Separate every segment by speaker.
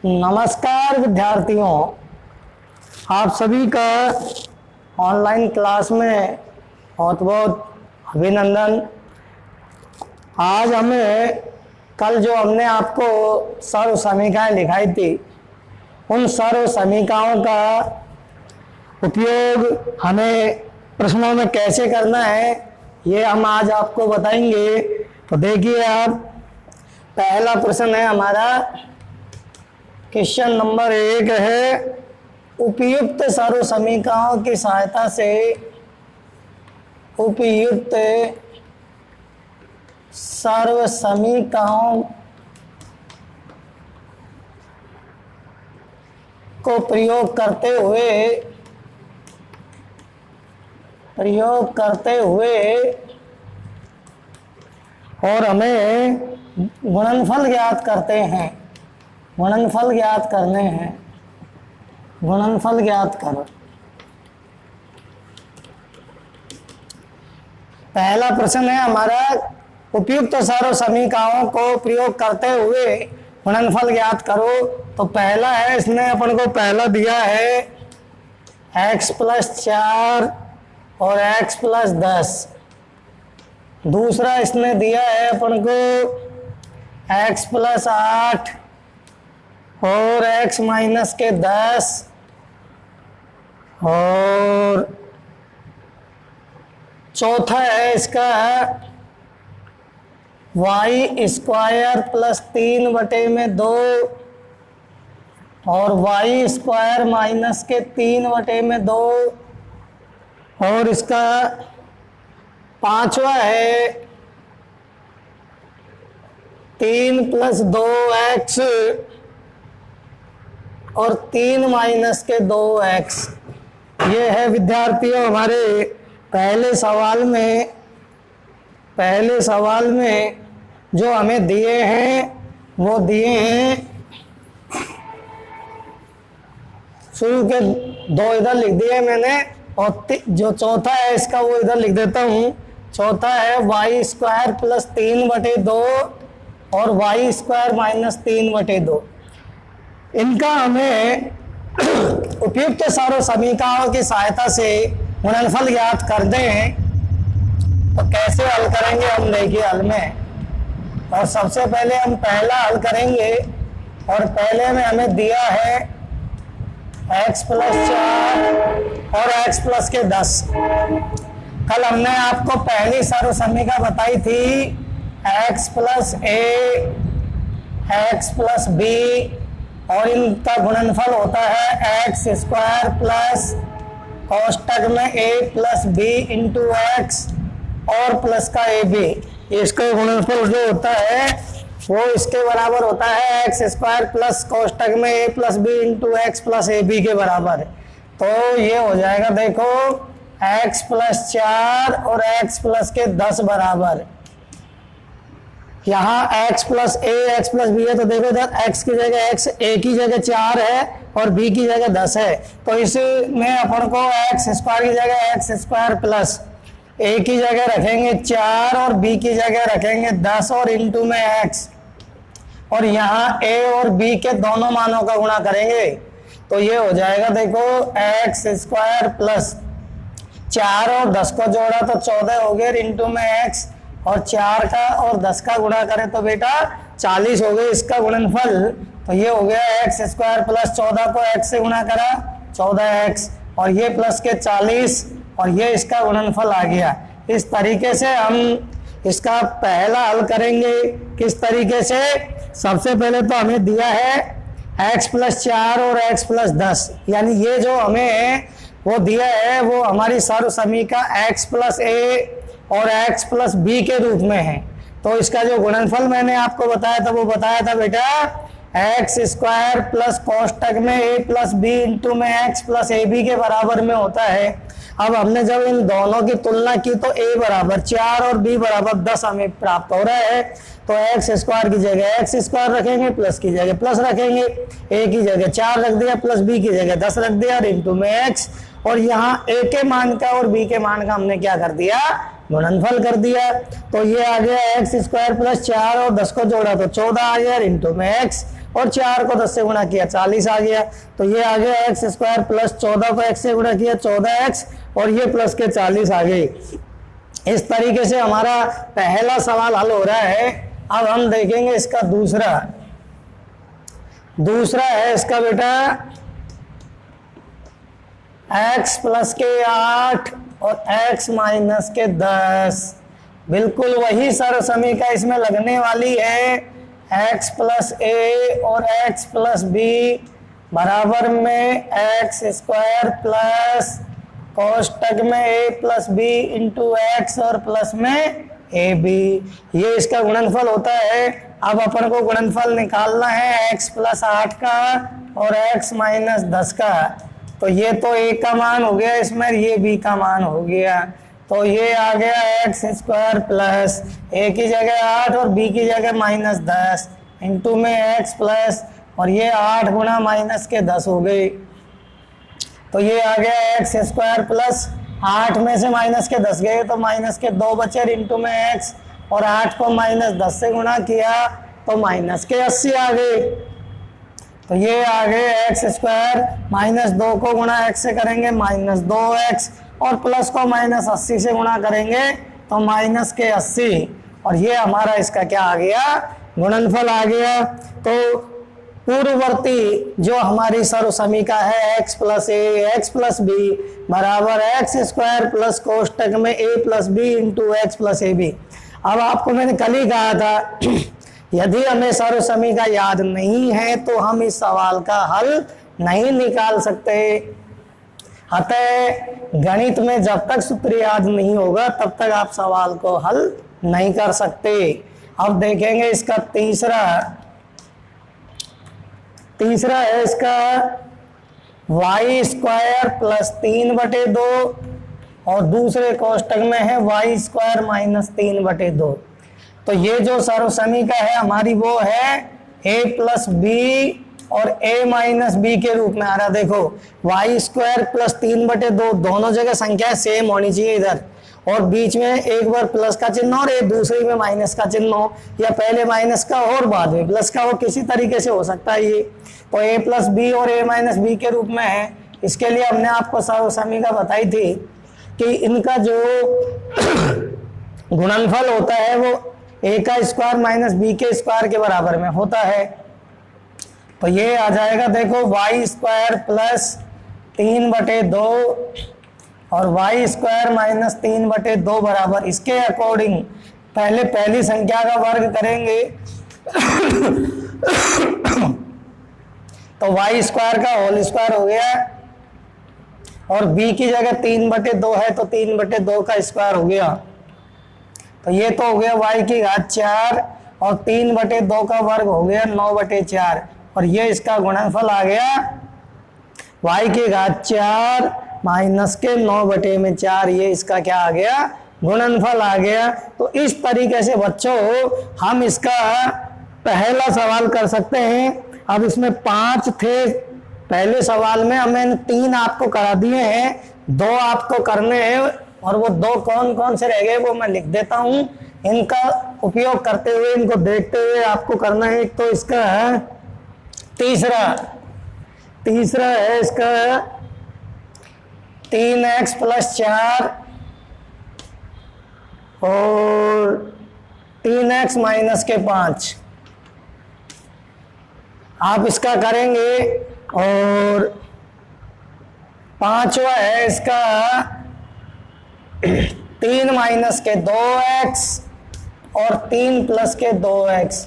Speaker 1: नमस्कार विद्यार्थियों, आप सभी का ऑनलाइन क्लास में बहुत बहुत अभिनंदन। आज हमें कल जो हमने आपको सर्व समीकरण लिखाई थी, उन सर्व समीकरणों का उपयोग हमें प्रश्नों में कैसे करना है, ये हम आज आपको बताएंगे। तो देखिए, आप पहला प्रश्न है हमारा, क्वेश्चन नंबर 1 है, उपयुक्त सर्व समीकरणों की सहायता से उपयुक्त सर्व समीकरणों को प्रयोग करते हुए और हमें गुणनफल ज्ञात करते हैं। गुणनफल ज्ञात करने हैं। गुणनफल ज्ञात करो। पहला प्रश्न है हमारा, उपयुक्त सर्व समीकरणों को प्रयोग करते हुए गुणनफल ज्ञात करो। तो पहला है, इसने अपन को पहला दिया है x + 4 और x + 10। दूसरा इसने दिया है अपन को x + 8 और x - 10 और चौथा है इसका y² + 3/2 और y² - 3/2 और इसका पांचवा है 3 + 2x और 3 - 2x। ये है विद्यार्थियों हमारे पहले सवाल में जो हमें दिए हैं, वो दिए हैं, शुरू के 2 इधर लिख दिए मैंने और जो चौथा है इसका वो इधर लिख देता हूँ। चौथा है y² + 3/2 और y² - 3/2। इनका हमें उपयुक्त सर्व समीकरणों की सहायता से गुणनफल ज्ञात कर दें। तो कैसे हल करेंगे हम, देखिए हल में। और सबसे पहले हम पहला हल करेंगे और पहले में हमें दिया है x + 4 और x + 10। कल हमने आपको पहली सर्व समीकरण बताई थी x + a x + b और इनका गुणनफल होता है x² प्लस कोष्टक में a + b × x और प्लस का ab। इसका गुणनफल जो होता है वो इसके बराबर होता है x² प्लस कोष्टक में a + b × x + ab के बराबर। तो ये हो जाएगा, देखो, x + 4 और x + 10 बराबर। यहाँ x + a x + b है, तो देखो इधर x की जगह x, a की जगह 4 है और b की जगह 10 है। तो इसमें अपन को x² की जगह x² प्लस a की जगह रखेंगे 4 और b की जगह रखेंगे 10 और इंटू में x, और यहाँ a और b के दोनों मानों का गुणा करेंगे। तो ये हो जाएगा, देखो, x² प्लस 4 और 10 को जोड़ा तो 14 हो गए इंटू में x, और 4 का और 10 का गुणा करें तो बेटा 40 हो गए इसका गुणनफल। तो ये हो गया x² प्लस 14 को x से गुणा करा 14x और ये प्लस के 40 और ये इसका गुणनफल आ गया। इस तरीके से हम इसका पहला हल करेंगे। किस तरीके से? सबसे पहले तो हमें दिया है x + 4 और x + 10, यानी ये जो हमें वो दिया है वो हमारी सर्व समीकरण x + a और x + b के रूप में है। तो इसका जो गुणनफल मैंने आपको बताया था वो बताया था बेटा x² प्लस कोष्टक में a + b इंटू में x + ab के बराबर में होता है। अब हमने जब इन दोनों की तुलना की तो a बराबर 4 और b बराबर 10 हमें प्राप्त हो रहा है। तो x² की जगह x² रखेंगे, प्लस की जगह प्लस रखेंगे, a की जगह 4 रख दिया, प्लस b की जगह 10 रख दिया और इंटू में x, और यहाँ a के मान का और b के मान का हमने क्या कर दिया, गुणनफल कर दिया। तो ये आ गया x² + 4 और 10 को जोड़ा तो 14 आ गया इंटू में x, और 4 को 10 से गुणा किया 40 आ गया। तो ये आ गया एक्स स्क्वायर प्लस 14 को x से गुणा किया 14x और ये प्लस के 40 आ गई। इस तरीके से हमारा पहला सवाल हल हो रहा है। अब हम देखेंगे इसका दूसरा है इसका बेटा x प्लस के 8 और x माइनस के 10। बिल्कुल वही सर्व समीकरण इसमें लगने वाली है। x प्लस a और x प्लस b बराबर में एक्स स्क्वायर प्लस कोष्टक में a plus b into x और प्लस में ए बी, ये इसका गुणनफल होता है। अब अपन को गुणनफल निकालना है x प्लस 8 का और x माइनस 10 का। तो ये तो a का मान हो गया इसमें, ये b का मान हो गया। तो ये आ गया एक्स स्क्वायर प्लस a की जगह 8 और b की जगह माइनस 10 इंटू में x प्लस और ये 8 गुणा माइनस के 10 हो गई। तो ये आ गया एक्स स्क्वायर प्लस 8 में से माइनस के 10 गए तो माइनस के 2 बचे इंटू में x और 8 को माइनस 10 से गुणा किया तो माइनस के 80 आ गए। तो ये आ गए एक्स स्क्वायर माइनस 2 को गुणा x से करेंगे माइनस 2x और प्लस को माइनस 80 से गुणा करेंगे तो माइनस के 80 और ये हमारा इसका क्या आ गया गुणनफल आ गया। तो पूर्ववर्ती जो हमारी सर्व समीकरण है x plus a x plus b बराबर एक्स स्क्वायर प्लस कोष्टक में a plus b into x plus a b. अब आपको मैंने कल ही कहा था यदि हमें सर्व समीकरण याद नहीं है तो हम इस सवाल का हल नहीं निकाल सकते। अतः गणित में जब तक सूत्र याद नहीं होगा तब तक आप सवाल को हल नहीं कर सकते। अब देखेंगे इसका तीसरा है इसका वाई स्क्वायर प्लस 3/2 और दूसरे कोष्टक में है वाई स्क्वायर माइनस 3/2। तो ये जो सर्व समीकरण है हमारी वो है a प्लस बी और a माइनस बी के रूप में आ रहा। देखो वाई स्क्वायर प्लस 3/2 दोनों जगह संख्या सेम होनी चाहिए इधर, और बीच में एक बार प्लस का चिन्ह और एक दूसरे में माइनस का चिन्ह हो, या पहले माइनस का और बाद में प्लस का हो, किसी तरीके से हो सकता है ये। तो a प्लस बी और a माइनस बी के रूप में है। इसके लिए हमने आपको सर्व समीकरण बताई थी कि इनका जो गुणनफल होता है वो a का स्क्वायर माइनस बी के स्क्वायर के बराबर में होता है। तो ये आ जाएगा देखो वाई स्क्वायर प्लस 3/2 और वाई स्क्वायर माइनस 3/2 बराबर, इसके अकॉर्डिंग पहले पहली संख्या का वर्ग करेंगे तो वाई स्क्वायर का होल स्क्वायर हो गया और b की जगह 3/2 है तो 3/2 का स्क्वायर हो गया। तो ये तो हो गया y की घात 4 और 3/2 का वर्ग हो गया 9/4 और ये इसका गुणनफल आ गया y की घात 4 माइनस के 9/4, ये इसका क्या आ गया गुणनफल आ गया। तो इस तरीके से बच्चों हम इसका पहला सवाल कर सकते हैं। अब इसमें 5 थे पहले सवाल में, हमने 3 आपको करा दिए हैं, 2 आपको करने हैं और वो 2 कौन कौन से रह गए वो मैं लिख देता हूं। इनका उपयोग करते हुए इनको देखते हुए आपको करना है। एक तो इसका है तीसरा है इसका 3x प्लस 4 और 3x माइनस के 5 आप इसका करेंगे। और 5वां है इसका 3 माइनस के 2x और 3 प्लस के 2x।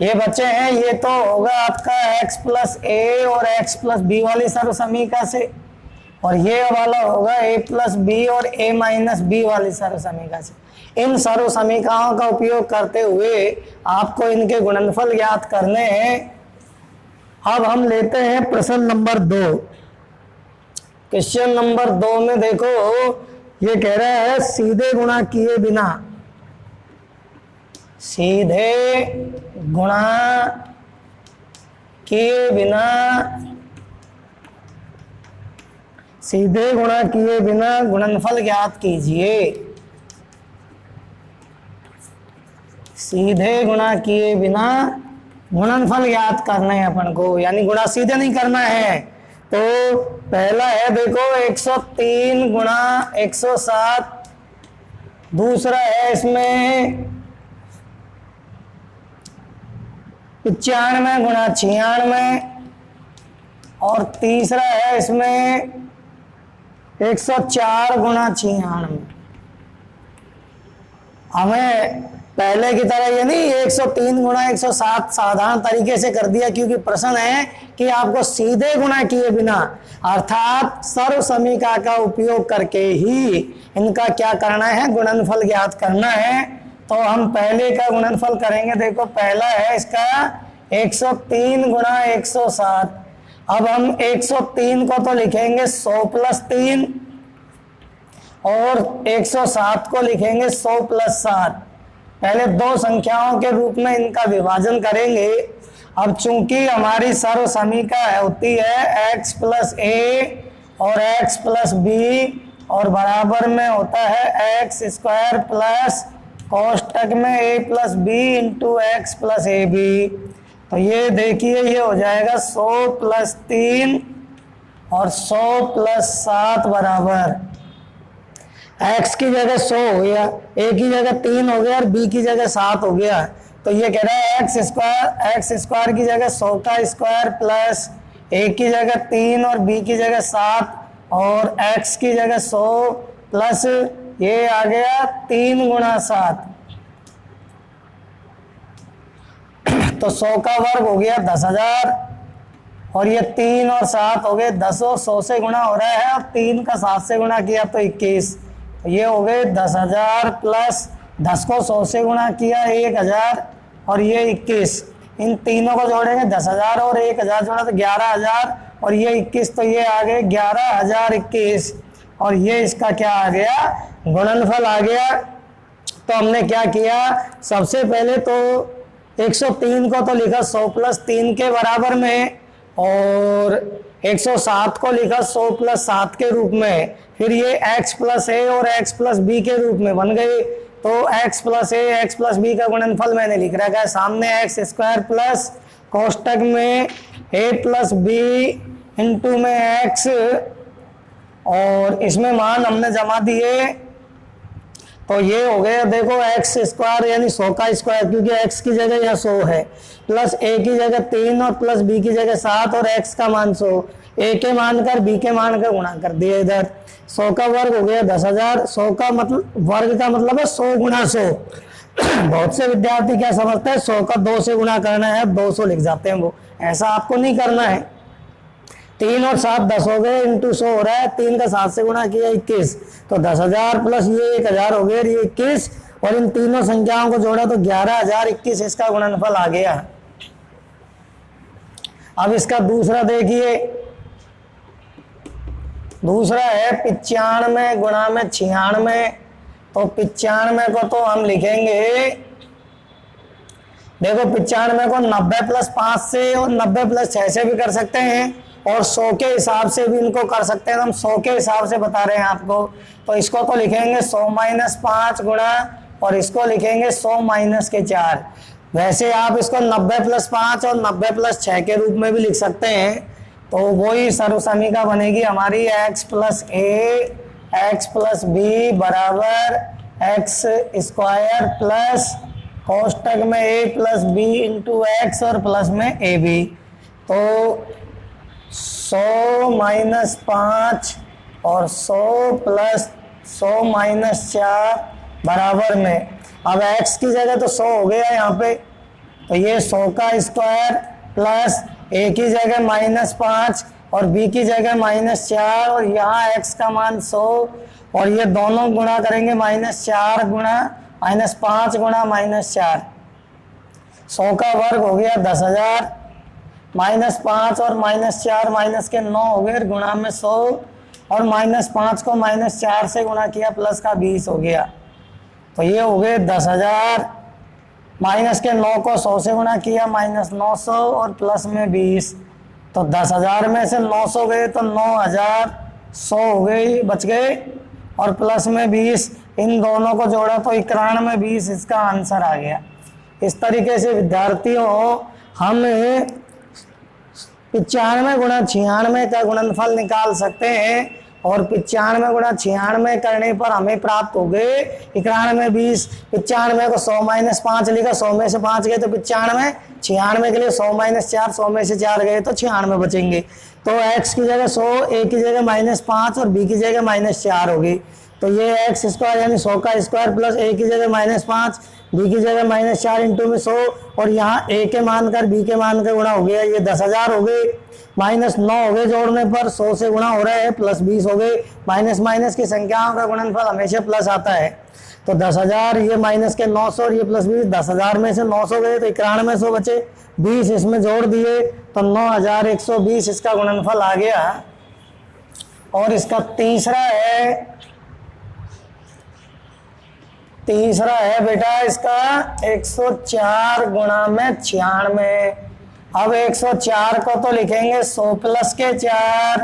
Speaker 1: ये बच्चे हैं, ये तो होगा आपका x प्लस ए और x प्लस बी वाली सर्व समीकरण से, और ये वाला होगा a प्लस बी और a माइनस बी वाली सर्व समीकरण से। इन सर्व समीकरणों का उपयोग करते हुए आपको इनके गुणनफल ज्ञात करने हैं। अब हम लेते हैं प्रश्न नंबर 2। क्वेश्चन नंबर 2 में देखो ये कह रहा है सीधे गुणा किए बिना गुणनफल ज्ञात कीजिए। सीधे गुणा किए बिना गुणनफल ज्ञात करना है अपन को, यानी गुणा सीधे नहीं करना है। तो पहला है देखो 103 गुणा 107, दूसरा है इसमें 95 गुणा 96, और तीसरा है इसमें 104 गुणा 96। हमें पहले की तरह ये नहीं 103 गुणा 107 साधारण तरीके से कर दिया, क्योंकि प्रश्न है कि आपको सीधे गुणा किए बिना अर्थात सर्व समीका का उपयोग करके ही इनका क्या करना है, गुणनफल ज्ञात करना है। तो हम पहले का गुणनफल करेंगे। देखो पहला है इसका 103 गुणा 107। अब हम 103 को तो लिखेंगे 100 + 3 और 107 को लिखेंगे 100 + 7। पहले दो संख्याओं के रूप में इनका विभाजन करेंगे। अब चूंकि हमारी सर्व समीका होती है x + a और x + b और बराबर में होता है x² प्लस कोष्टक में a + b into x + ab। तो ये देखिए ये हो जाएगा 100 + 3 और 100 + 7 बराबर x की जगह 100 हो गया, a की जगह 3 हो गया और b की जगह 7 हो गया। तो ये कह रहा है x² की जगह 100 का स्क्वायर प्लस a की जगह 3 और b की जगह 7 और x की जगह 100 प्लस ये आ गया 3 गुणा 7। तो 100 का वर्ग हो गया 10,000 और ये 3 और 7 हो गए 10। 100 से गुणा हो रहा है और 3 का 7 से गुणा किया तो 21। तो ये हो गए 10,000 प्लस 10 को 100 से गुणा किया 1,000 और ये 21। इन तीनों को जोड़ेंगे 10,000 और 1,000 जोड़ा तो 11,000 और ये 21। तो ये आ गए 11,021 और ये इसका क्या आ गया, गुणनफल आ गया। तो हमने क्या किया, सबसे पहले तो 103 को तो लिखा 100 + 3 के बराबर में और 107 को लिखा 100 + 7 के रूप में। फिर ये x + a और x + b के रूप में बन गए। तो x + a x + b का गुणनफल मैंने लिख रखा है सामने x² प्लस कोष्टक में a + b इंटू में x और इसमें मान हमने जमा दिए। तो ये हो गया देखो x² यानी 100 का स्क्वायर, क्योंकि x की जगह यहाँ 100 है, प्लस a की जगह 3 और प्लस b की जगह 7 और x का मान 100। a के मान कर b के मान का गुणा कर दिया इधर। 100 का वर्ग हो गया 10,000। 100 का मतलब वर्ग का मतलब है 100 गुणा 100। बहुत से विद्यार्थी क्या समझते हैं 100 का 2 से गुणा करना है 200 लिख जाते हैं, वो ऐसा आपको नहीं करना है। 3 और 7 10 हो गए इंटू 100 हो रहा है, 3 का 7 से गुणा किया 21। तो 10,000 प्लस ये 1,000 हो गया, ये 21 और इन तीनों संख्याओं को जोड़ा तो 11,021 इसका गुणनफल आ गया। अब इसका दूसरा देखिए, दूसरा है 95 गुणा में 96। तो 95 को तो हम लिखेंगे, देखो 95 को 90 + 5 से और 90 + 6 से भी कर सकते हैं और 100 के हिसाब से भी इनको कर सकते हैं। हम 100 के हिसाब से बता रहे हैं आपको। तो इसको तो लिखेंगे 100 - 5 गुणा और इसको लिखेंगे 100 - 4। वैसे आप इसको 90 + 5 और 90 + 6 के रूप में भी लिख सकते हैं। तो वही सर्व समीका बनेगी हमारी x + a x + b बराबर x² प्लस कोष्टक में a + b इंटू x और प्लस में ab। तो 100 - 5 और 100 + 100 - 4 बराबर में, अब x की जगह तो 100 हो गया यहाँ पे, तो ये 100 का स्क्वायर प्लस a की जगह -5 और b की जगह -4 और यहाँ x का मान 100 और ये दोनों गुणा करेंगे -4 गुणा -5 गुणा -4। 100 का वर्ग हो गया 10,000 -5 और -4 माइनस के 9 हो गए गुणा में 100 और -5 को -4 से गुणा किया प्लस का 20 हो गया। तो ये हो गए 10,000 माइनस के 9 को 100 से गुणा किया -900 और प्लस में 20। तो 10,000 में से 900 गए तो 9,100 हो गई, बच गए और प्लस में 20, इन दोनों को जोड़ा तो 91 में 20 इसका आंसर आ गया। इस तरीके से विद्यार्थियों हम 95 गुणा 96 का गुणनफल निकाल सकते हैं, और 95 गुणा 96 करने पर हमें प्राप्त हो गए 91 20। 95 को 100 माइनस 5 लिखा, 100 में से 5 गए तो 95, 96 के लिए 100 माइनस 4, 100 में से 4 गए तो 96 बचेंगे। तो x की जगह 100, a की जगह -5 और b की जगह -4 होगी। तो ये एक्स स्क्वायर यानी 100 का स्क्वायर प्लस a की जगह -5, b की जगह -4 इंटू में 100, और यहाँ a के मान कर b के मान का गुणा हो गया, ये 10,000 हो गए। -9 हो गए जोड़ने पर, 100 से गुणा हो रहा है, प्लस 20 हो गए। माइनस माइनस की संख्याओं का गुणनफल हमेशा प्लस आता है। तो 10,000, ये माइनस के 900 और ये प्लस 20, 10,000 में से 900 गए तो 9100 बचे, 20 इसमें जोड़ दिए तो 9120 इसका गुणनफल आ गया। और इसका तीसरा है बेटा इसका 104 गुणा में 96। अब 104 को तो लिखेंगे 100 प्लस के 4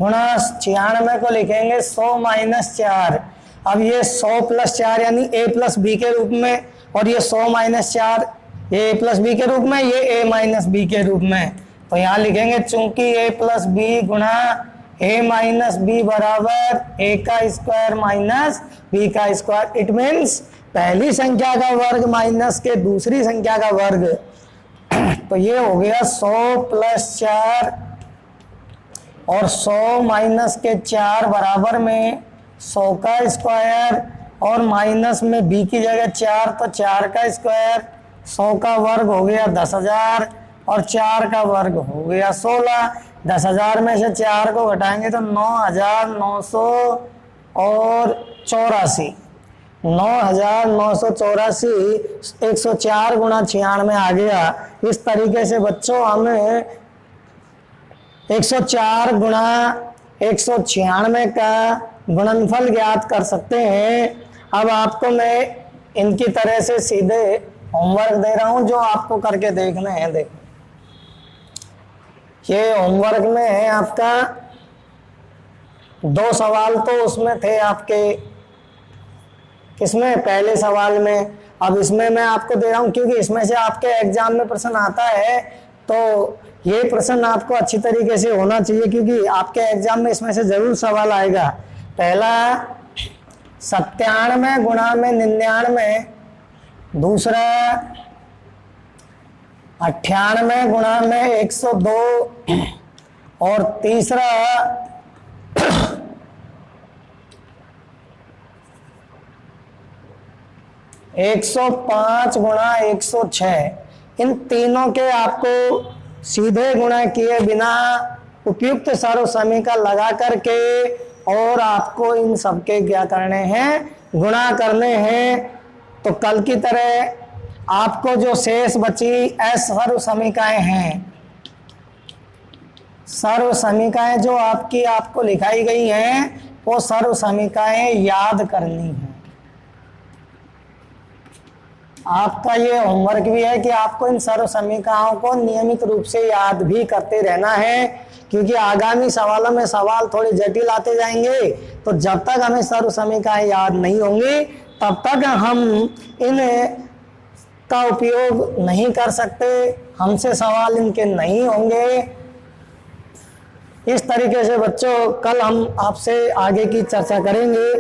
Speaker 1: गुणा 96 को लिखेंगे 100 माइनस 4। अब ये 100 प्लस 4 यानी a प्लस बी के रूप में, और ये 100 माइनस 4 ये a प्लस बी के रूप में, ये a माइनस बी के रूप में। तो यहाँ लिखेंगे चूंकि a प्लस बी गुणा a माइनस बी बराबर a का स्क्वायर माइनस b का स्क्वायर। इट मीन्स पहली संख्या का वर्ग माइनस के दूसरी संख्या का वर्ग। तो ये हो गया 100 प्लस 4 और 100 माइनस के 4 बराबर में 100 का स्क्वायर, और माइनस में b की जगह 4 तो 4 का स्क्वायर। 100 का वर्ग हो गया 10,000 और 4 का वर्ग हो गया 16। 10,000 में से 4 को घटाएंगे तो 9,900 और 84, 9,984 104 गुणा 96 आ गया। इस तरीके से बच्चों हमें 104 गुणा 196 का गुणनफल ज्ञात कर सकते हैं। अब आपको मैं इनकी तरह से सीधे होमवर्क दे रहा हूं जो आपको करके देखना है। देखो ये होमवर्क में है आपका 2 सवाल तो उसमें थे आपके, इसमें पहले सवाल में। अब इसमें मैं आपको दे रहा हूं क्योंकि इसमें से आपके एग्जाम में प्रश्न आता है, तो ये प्रश्न आपको अच्छी तरीके से होना चाहिए क्योंकि आपके एग्जाम में इसमें से जरूर सवाल आएगा। पहला 97 गुणा में 99, दूसरा 98 गुणा में 102, और तीसरा 105 गुणा 106। इन तीनों के आपको सीधे गुणा किए बिना उपयुक्त सर्व समीका लगा करके और आपको इन सबके क्या करने हैं, गुणा करने हैं। तो कल की तरह आपको जो शेष बची सर्व समीकाएं हैं, सर्व समीकाएं जो आपको लिखाई गई हैं, वो सर्व समीकाएं याद करनी है। आपका ये होमवर्क भी है कि आपको इन सर्व समीकरणों को नियमित रूप से याद भी करते रहना है, क्योंकि आगामी सवालों में सवाल थोड़े जटिल आते जाएंगे। तो जब तक हमें सर्व समीकरण याद नहीं होंगी तब तक हम इन का उपयोग नहीं कर सकते, हमसे सवाल इनके नहीं होंगे। इस तरीके से बच्चों कल हम आपसे आगे की चर्चा करेंगे।